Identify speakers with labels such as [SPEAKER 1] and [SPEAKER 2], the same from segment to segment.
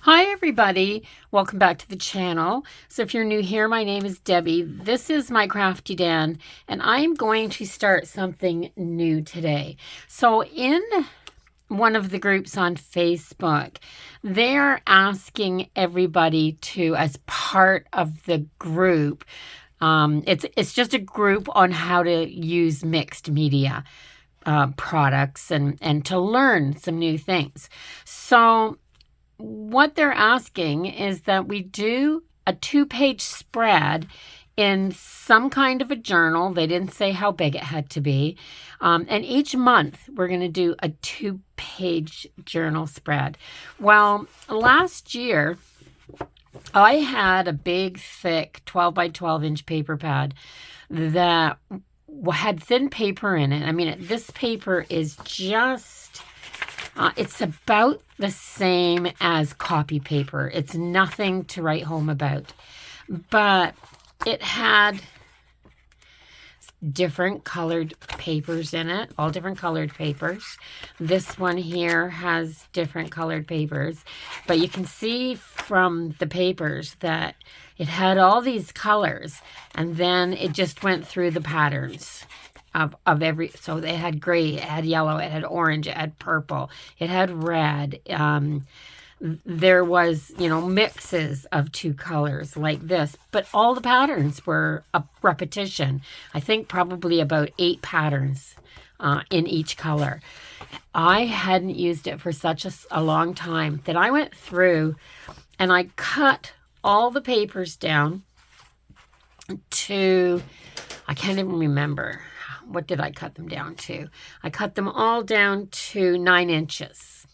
[SPEAKER 1] Hi everybody, welcome back to the channel. So if you're new here, my name is Debbie. This is my Crafty Dan, and I'm going to start something new today. So in one of the groups on Facebook, they're asking everybody to, as part of the group, it's just a group on how to use mixed media products and to learn some new things. So what they're asking is that we do a 2-page spread in some kind of a journal. They didn't say how big it had to be. And each month we're going to do a 2-page journal spread. Well, last year I had a big, thick 12 by 12 inch paper pad that had thin paper in it. I mean, this paper is just... it's about the same as copy paper. It's nothing to write home about. But it had different colored papers in it, all different colored papers. This one here has different colored papers. But you can see from the papers that it had all these colors, and then it just went through the patterns. Of every, so it had gray, it had yellow, it had orange, it had purple, it had red. There was, mixes of 2 colors like this, but all the patterns were a repetition. I think probably about 8 patterns in each color. I hadn't used it for such a long time that I went through and I cut all the papers down to, I can't even remember. What did I cut them down to? I cut them all down to 9 inches.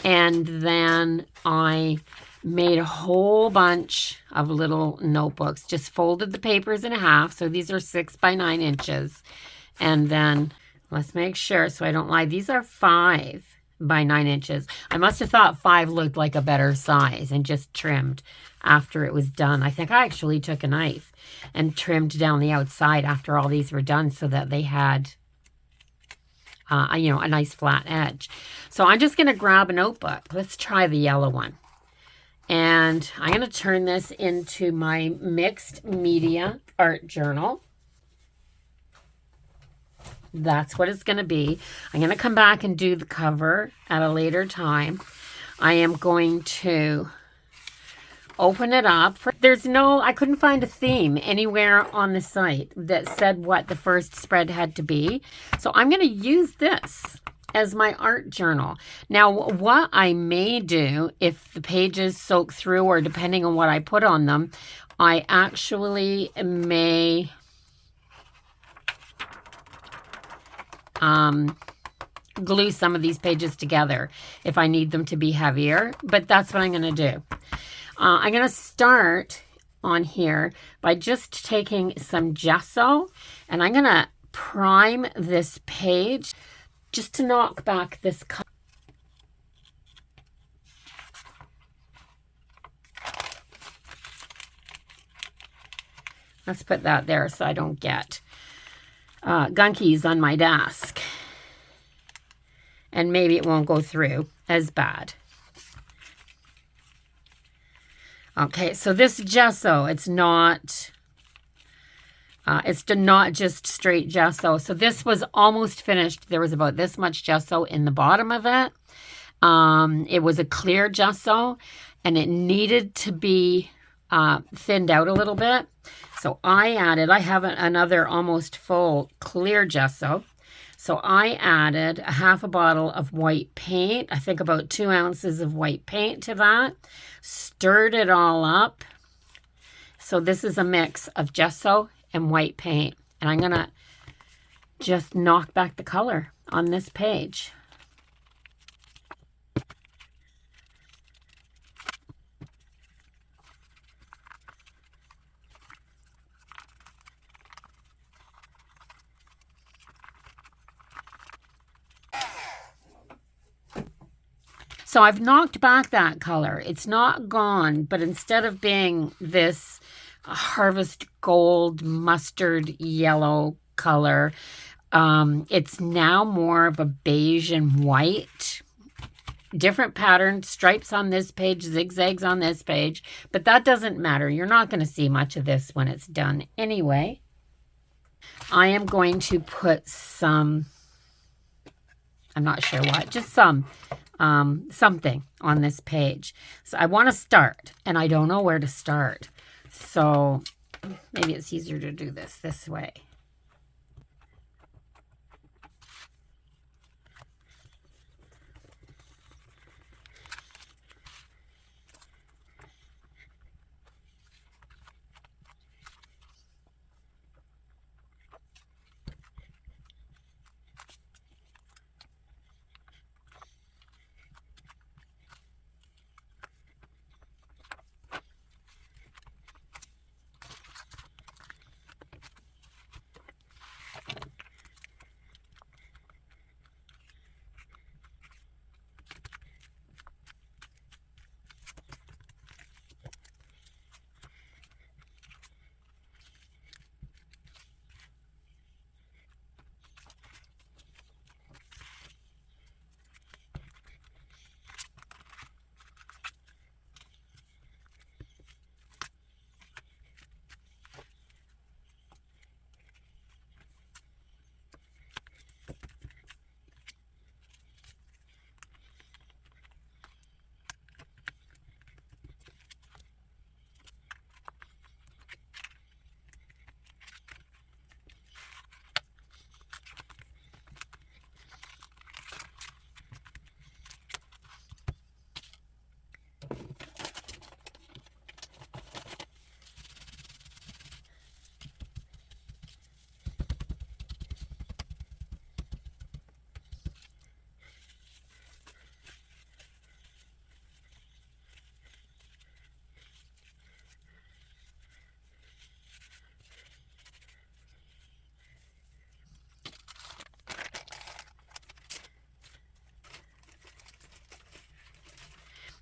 [SPEAKER 1] And then I made a whole bunch of little notebooks. Just folded the papers in half. So these are 6 by 9 inches. And then, let's make sure so I don't lie. These are 5 by 9 inches. I must have thought 5 looked like a better size and just trimmed after it was done. I think I actually took a knife and trimmed down the outside after all these were done so that they had, a nice flat edge. So I'm just going to grab a notebook. Let's try the yellow one. And I'm going to turn this into my mixed media art journal. That's what it's going to be. I'm going to come back and do the cover at a later time. I am going to open it up. I couldn't find a theme anywhere on the site that said what the first spread had to be. So I'm going to use this as my art journal. Now, what I may do if the pages soak through, or depending on what I put on them, I actually may glue some of these pages together if I need them to be heavier, but that's what I'm going to do. I'm going to start on here by just taking some gesso, and I'm going to prime this page just to knock back this color. Let's put that there so I don't get gunkies on my desk. And maybe it won't go through as bad. Okay, so this gesso, it's not just straight gesso. So this was almost finished. There was about this much gesso in the bottom of it. It was a clear gesso, and it needed to be thinned out a little bit. So I have another almost full clear gesso. So I added a half a bottle of white paint, I think about 2 ounces of white paint to that, stirred it all up. So this is a mix of gesso and white paint. And I'm going to just knock back the color on this page. So I've knocked back that color. It's not gone, but instead of being this harvest gold mustard yellow color, it's now more of a beige and white different patterns, stripes on this page, zigzags on this page, but that doesn't matter. You're not going to see much of this when it's done anyway. I am going to put some, I'm not sure what, just some, something on this page. So I want to start, and I don't know where to start. So maybe it's easier to do this way.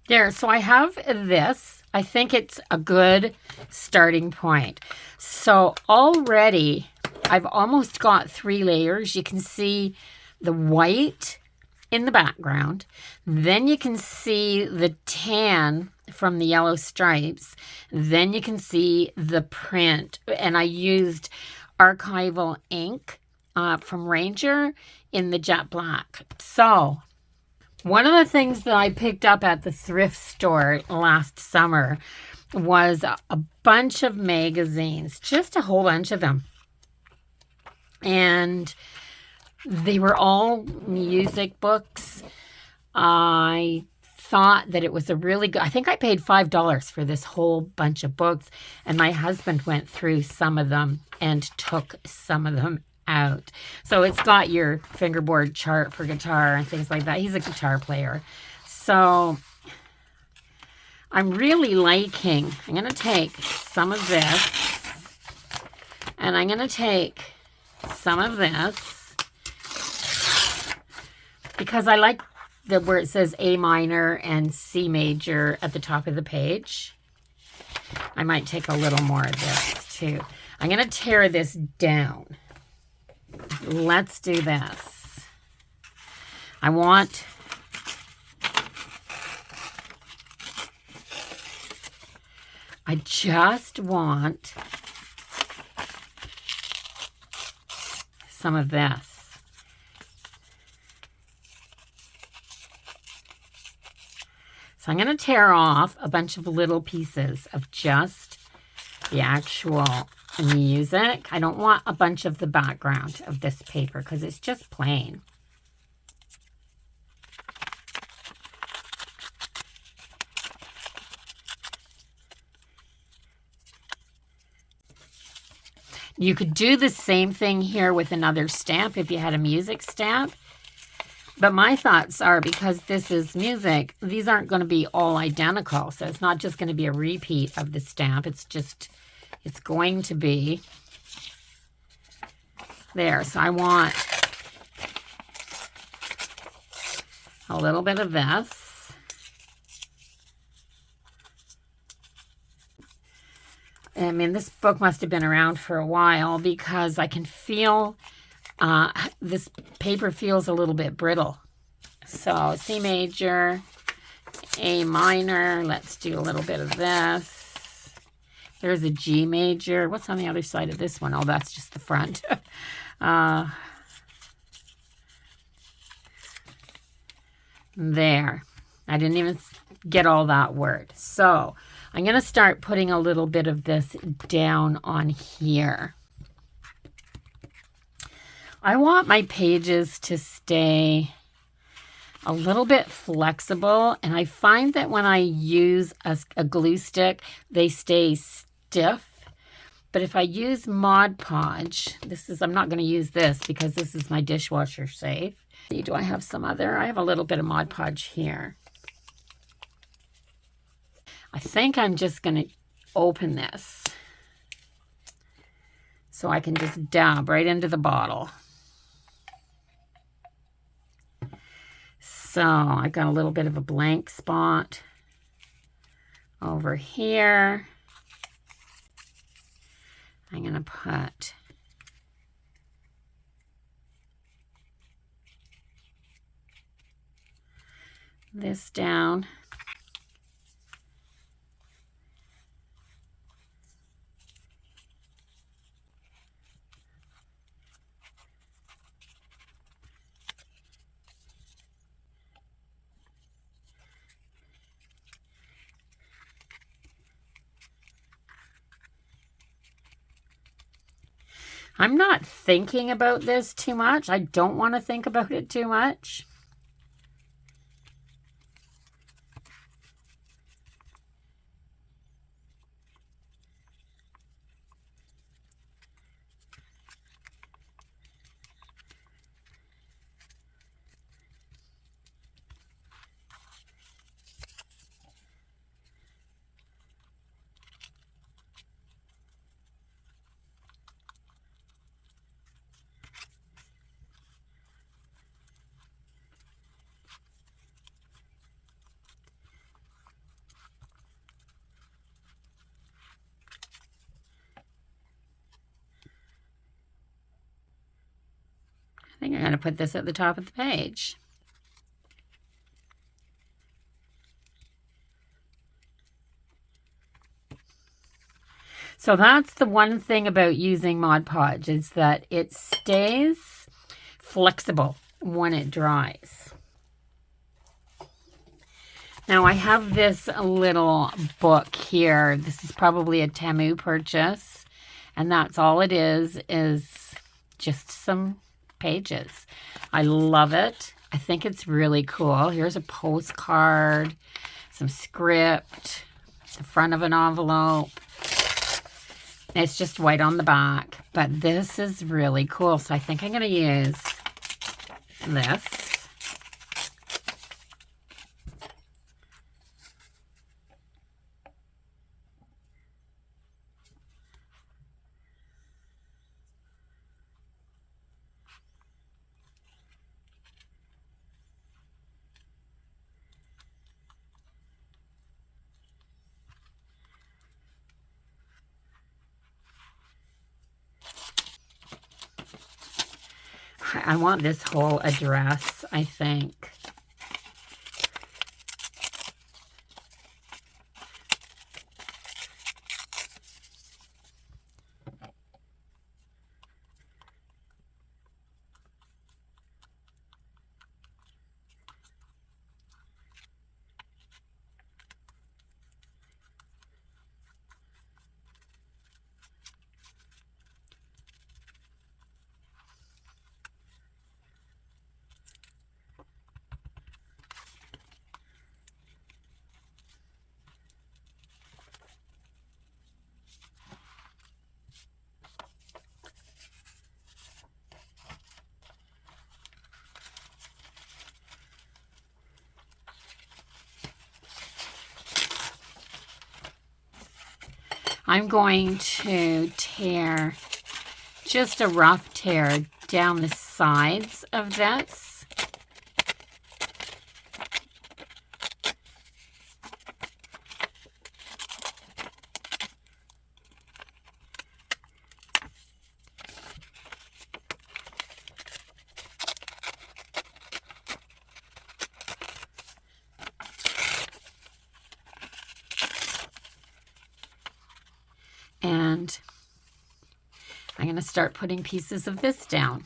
[SPEAKER 1] There, so I have this. I think it's a good starting point. So already I've almost got 3 layers. You can see the white in the background. Then you can see the tan from the yellow stripes. Then you can see the print. And I used archival ink from Ranger in the jet black. So one of the things that I picked up at the thrift store last summer was a bunch of magazines, just a whole bunch of them. And they were all music books. I thought that it was a really good, I think I paid $5 for this whole bunch of books, and my husband went through some of them and took some of them out. So it's got your fingerboard chart for guitar and things like that. He's a guitar player. So I'm really liking, I'm going to take some of this, and I'm going to take some of this, because I like where it says A minor and C major at the top of the page. I might take a little more of this too. I'm going to tear this down. Let's do this. I just want some of this. So I'm going to tear off a bunch of little pieces of just the actual music. I don't want a bunch of the background of this paper because it's just plain. You could do the same thing here with another stamp if you had a music stamp. But my thoughts are, because this is music, these aren't going to be all identical. So it's not just going to be a repeat of the stamp. It's going to be there. So I want a little bit of this. I mean, this book must have been around for a while, because I can feel this paper feels a little bit brittle. So C major, A minor. Let's do a little bit of this. There's a G major. What's on the other side of this one? Oh, that's just the front. There. I didn't even get all that word. So I'm going to start putting a little bit of this down on here. I want my pages to stay a little bit flexible, and I find that when I use a glue stick, they stay stiff. But if I use Mod Podge, I'm not going to use this because this is my dishwasher safe. Do I have some other? I have a little bit of Mod Podge here. I think I'm just going to open this so I can just dab right into the bottle. So I got a little bit of a blank spot over here. I'm going to put this down. I'm not thinking about this too much. I don't want to think about it too much. I think I'm going to put this at the top of the page. So that's the one thing about using Mod Podge, is that it stays flexible when it dries. Now I have this little book here. This is probably a Temu purchase, and that's all it is just some pages. I love it. I think it's really cool. Here's a postcard, some script, the front of an envelope. It's just white on the back, but this is really cool. So I think I'm going to use this. I want this whole address, I think. I'm going to tear just a rough tear down the sides of this. And I'm going to start putting pieces of this down.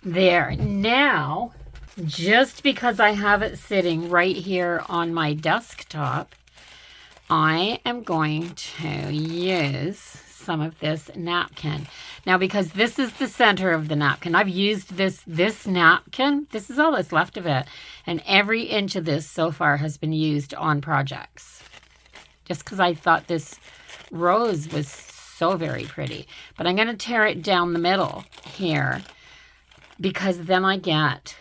[SPEAKER 1] There. Now, just because I have it sitting right here on my desktop, I am going to use some of this napkin. Now, because this is the center of the napkin, I've used this napkin. This is all that's left of it. And every inch of this so far has been used on projects. Just because I thought this rose was so very pretty. But I'm going to tear it down the middle here, because then I get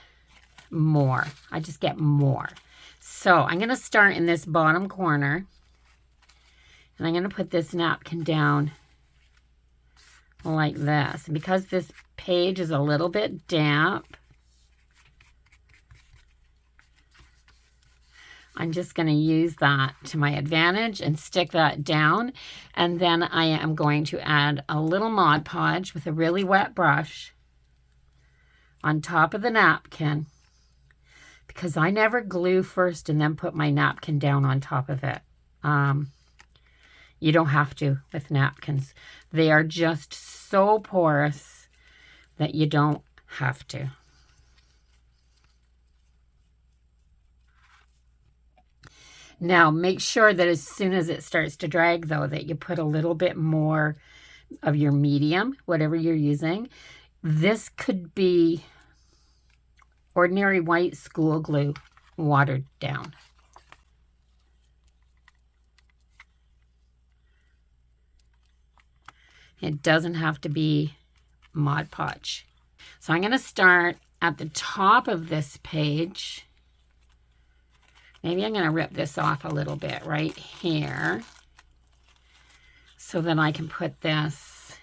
[SPEAKER 1] more. I just get more. So I'm going to start in this bottom corner, and I'm going to put this napkin down like this. And because this page is a little bit damp, I'm just going to use that to my advantage and stick that down. And then I am going to add a little Mod Podge with a really wet brush on top of the napkin, because I never glue first and then put my napkin down on top of it. You don't have to with napkins. They are just so porous that you don't have to. Now, make sure that as soon as it starts to drag, though, that you put a little bit more of your medium, whatever you're using. This could be ordinary white school glue watered down. It doesn't have to be Mod Podge. So I'm going to start at the top of this page. Maybe I'm going to rip this off a little bit right here, so that I can put this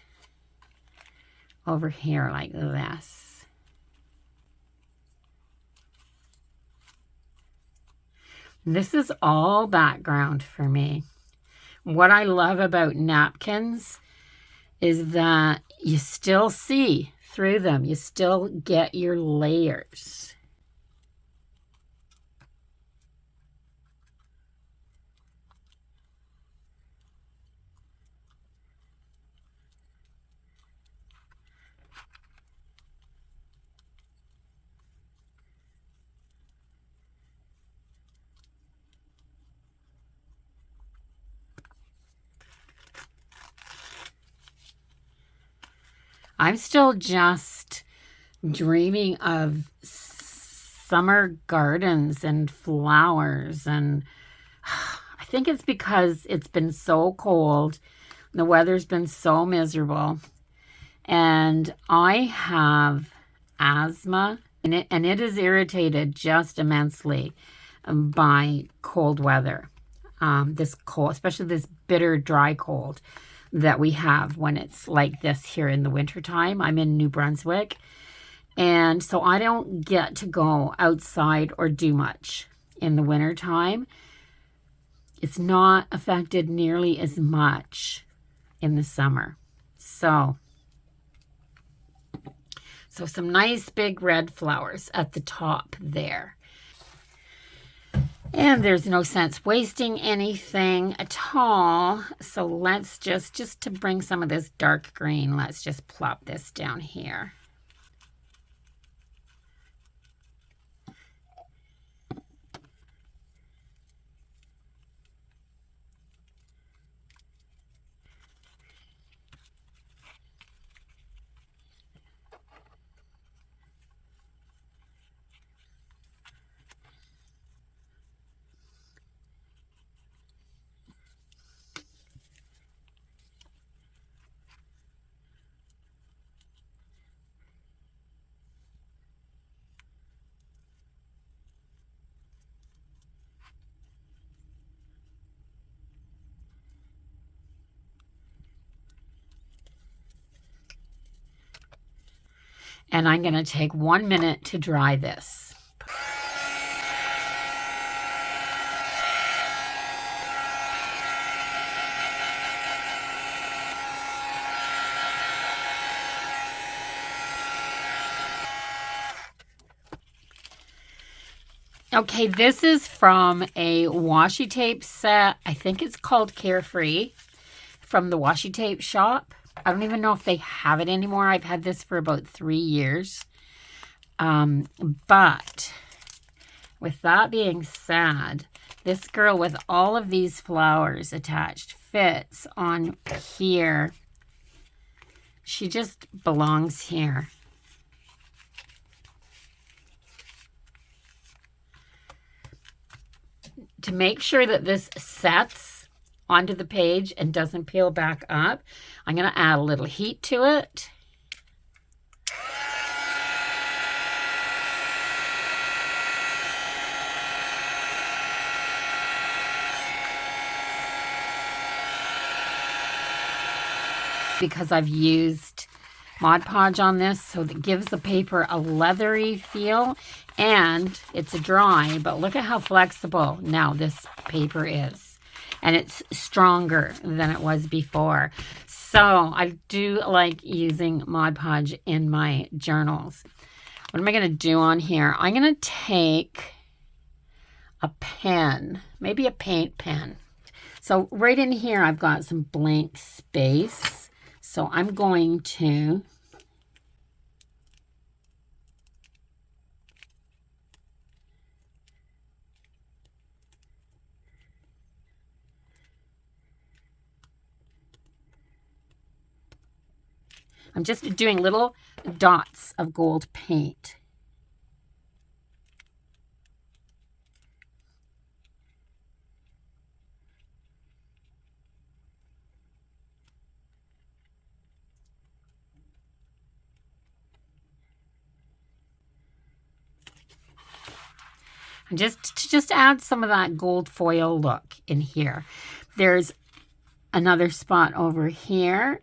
[SPEAKER 1] over here like this. This is all background for me. What I love about napkins is that you still see through them. You still get your layers. I'm still just dreaming of summer gardens and flowers, and I think it's because it's been so cold. The weather's been so miserable, and I have asthma, and it is irritated just immensely by cold weather. This cold, especially this bitter, dry cold that we have when it's like this here in the wintertime. I'm in New Brunswick, and so I don't get to go outside or do much in the wintertime. it's not affected nearly as much in the summer. So some nice big red flowers at the top there. And there's no sense wasting anything at all. So let's just to bring some of this dark green, let's just plop this down here. And I'm going to take 1 minute to dry this. Okay, this is from a washi tape set. I think it's called Carefree from the washi tape shop. I don't even know if they have it anymore. I've had this for about 3 years. But with that being said, this girl with all of these flowers attached fits on here. She just belongs here. To make sure that this sets onto the page and doesn't peel back up, I'm going to add a little heat to it. Because I've used Mod Podge on this, so it gives the paper a leathery feel, and it's dry, but look at how flexible now this paper is, and it's stronger than it was before. So I do like using Mod Podge in my journals. What am I going to do on here? I'm going to take a pen, maybe a paint pen. So right in here I've got some blank space. So I'm going to I'm just doing little dots of gold paint. And just add some of that gold foil look in here. There's another spot over here.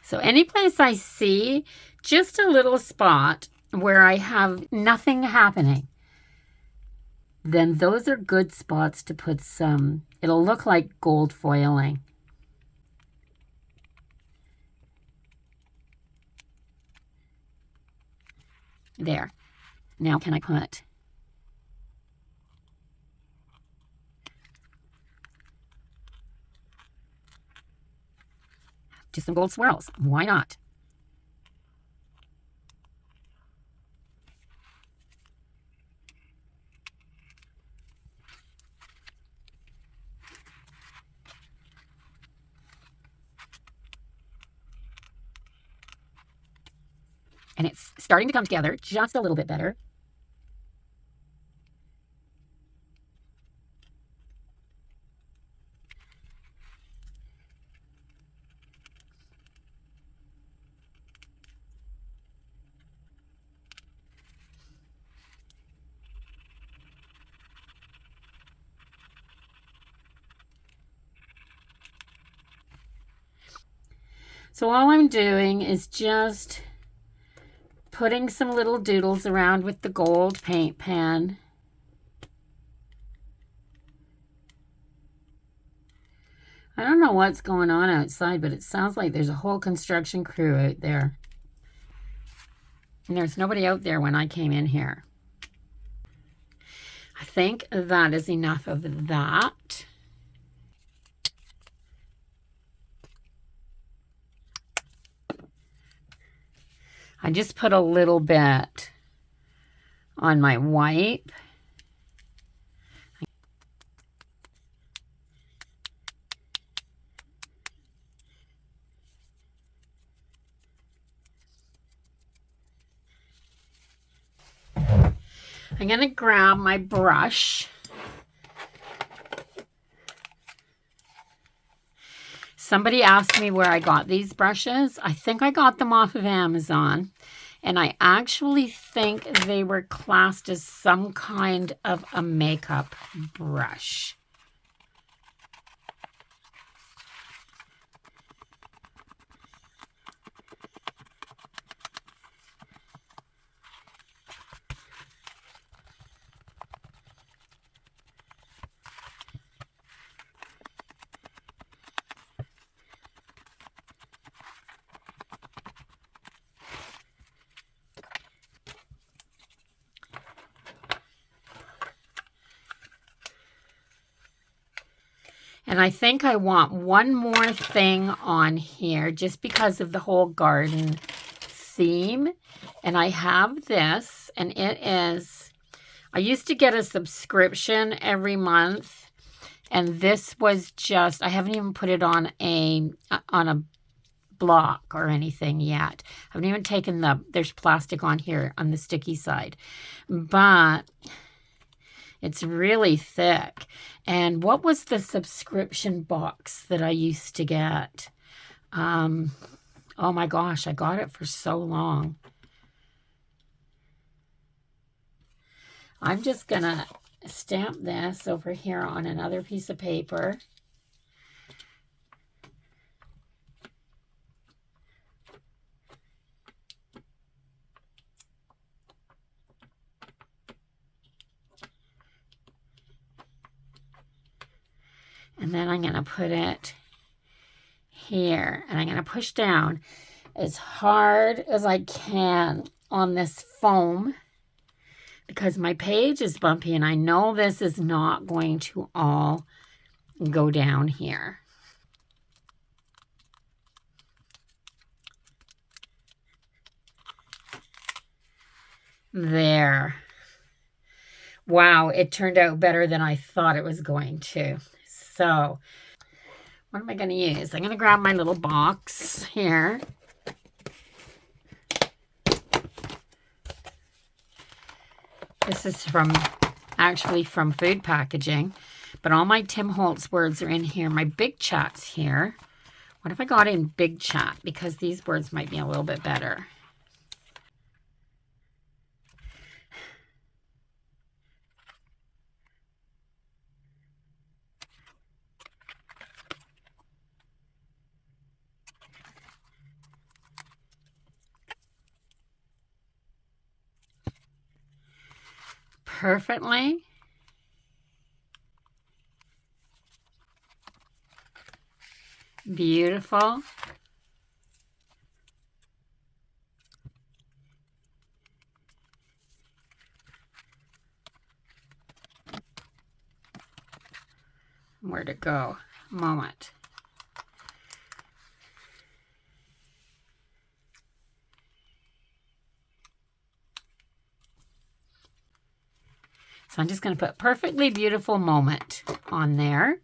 [SPEAKER 1] So any place I see just a little spot where I have nothing happening, then those are good spots to put some, it'll look like gold foiling. There. Now can I put just some gold swirls? Why not? And it's starting to come together just a little bit better. So all I'm doing is just putting some little doodles around with the gold paint pen. I don't know what's going on outside, but it sounds like there's a whole construction crew out there. And there's nobody out there when I came in here. I think that is enough of that. I just put a little bit on my wipe. I'm going to grab my brush. Somebody asked me where I got these brushes. I think I got them off of Amazon. And I actually think they were classed as some kind of a makeup brush. And I think I want one more thing on here just because of the whole garden theme. And I have this, and it is, I used to get a subscription every month. And this was just, I haven't even put it on a block or anything yet. I haven't even taken there's plastic on here on the sticky side. But it's really thick. And what was the subscription box that I used to get? Oh my gosh, I got it for so long. I'm just going to stamp this over here on another piece of paper. And then I'm going to put it here. And I'm going to push down as hard as I can on this foam because my page is bumpy and I know this is not going to all go down here. There. Wow, it turned out better than I thought it was going to. So, what am I going to use? I'm going to grab my little box here. This is actually from food packaging, but all my Tim Holtz words are in here. My big chat's here. What if I got in big chat? Because these words might be a little bit better. Perfectly. Beautiful. Where to go? Moment. So I'm just going to put perfectly beautiful moment on there.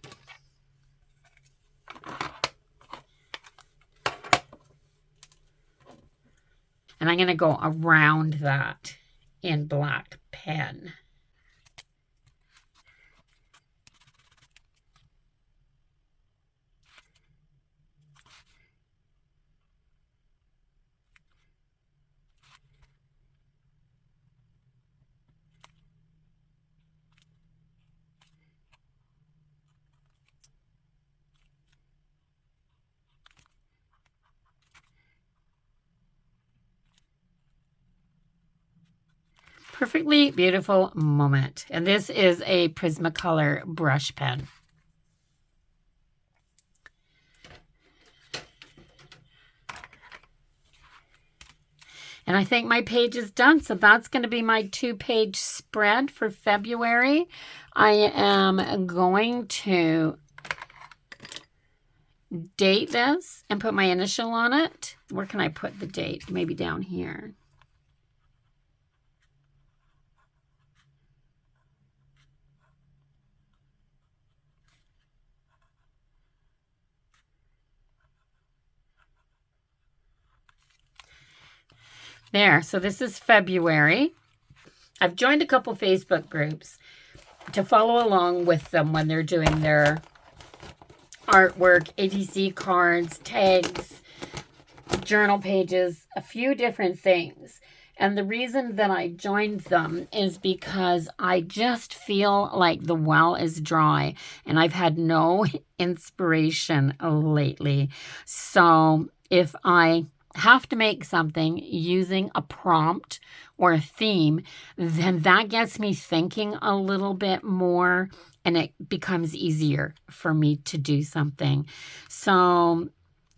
[SPEAKER 1] And I'm going to go around that in black pen. perfectly beautiful moment. And this is a Prismacolor brush pen. And I think my page is done. So that's going to be my 2-page spread for February. I am going to date this and put my initial on it. Where can I put the date? Maybe down here. There, so this is February. I've joined a couple Facebook groups to follow along with them when they're doing their artwork, ATC cards, tags, journal pages, a few different things. And the reason that I joined them is because I just feel like the well is dry and I've had no inspiration lately. So if I have to make something using a prompt or a theme, then that gets me thinking a little bit more and it becomes easier for me to do something. So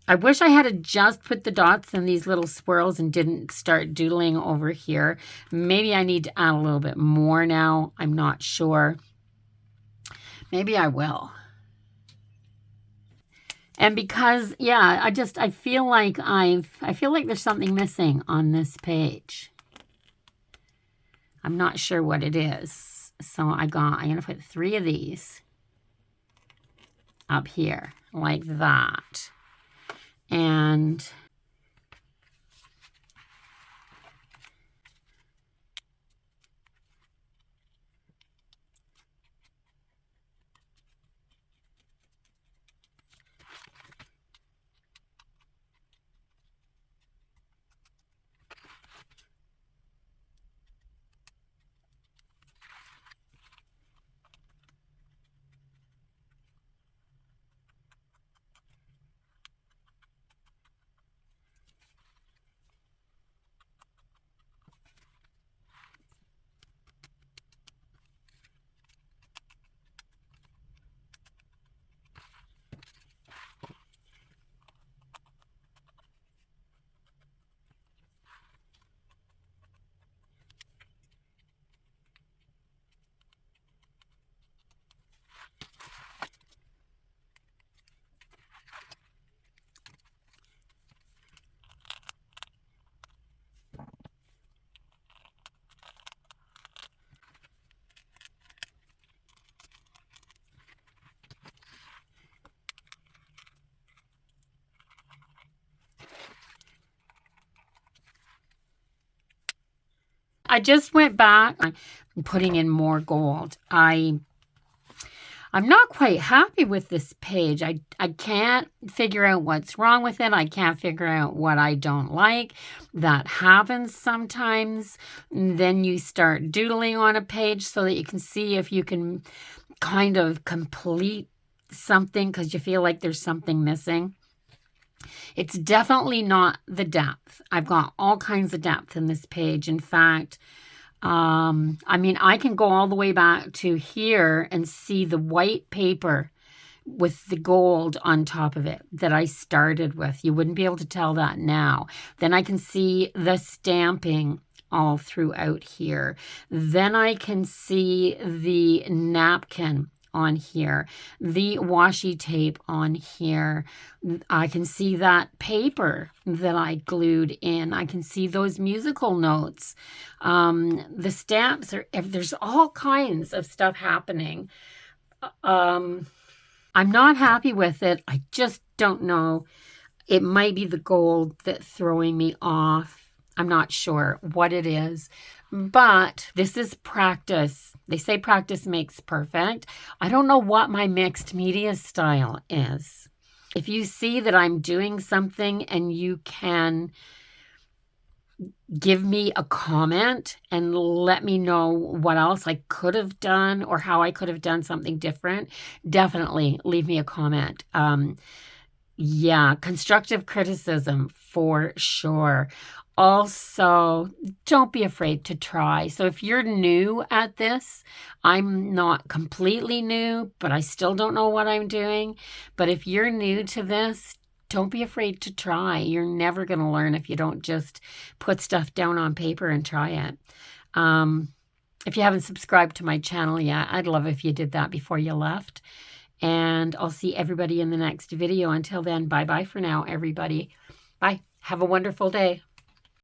[SPEAKER 1] I wish I had just put the dots in these little swirls and didn't start doodling over here. Maybe I need to add a little bit more now. I'm not sure. Maybe I will. And because, yeah, I feel like there's something missing on this page. I'm not sure what it is. So I'm going to put 3 of these up here like that. And I just went back and putting in more gold. I'm not quite happy with this page. I can't figure out what's wrong with it. I can't figure out what I don't like. That happens sometimes. And then you start doodling on a page so that you can see if you can kind of complete something because you feel like there's something missing. It's definitely not the depth. I've got all kinds of depth in this page. In fact, I mean, I can go all the way back to here and see the white paper with the gold on top of it that I started with. You wouldn't be able to tell that now. Then I can see the stamping all throughout here. Then I can see the napkin on here, the washi tape on here. I can see that paper that I glued in. I can see those musical notes. The stamps there's all kinds of stuff happening. I'm not happy with it. I just don't know. It might be the gold that's throwing me off. I'm not sure what it is, but this is practice. They say practice makes perfect. I don't know what my mixed media style is. If you see that I'm doing something and you can give me a comment and let me know what else I could have done or how I could have done something different, definitely leave me a comment. Yeah, constructive criticism for sure. Also, don't be afraid to try. So if you're new at this, I'm not completely new, but I still don't know what I'm doing. But if you're new to this, don't be afraid to try. You're never going to learn if you don't just put stuff down on paper and try it. If you haven't subscribed to my channel yet, I'd love if you did that before you left. And I'll see everybody in the next video. Until then, bye-bye for now, everybody. Bye. Have a wonderful day.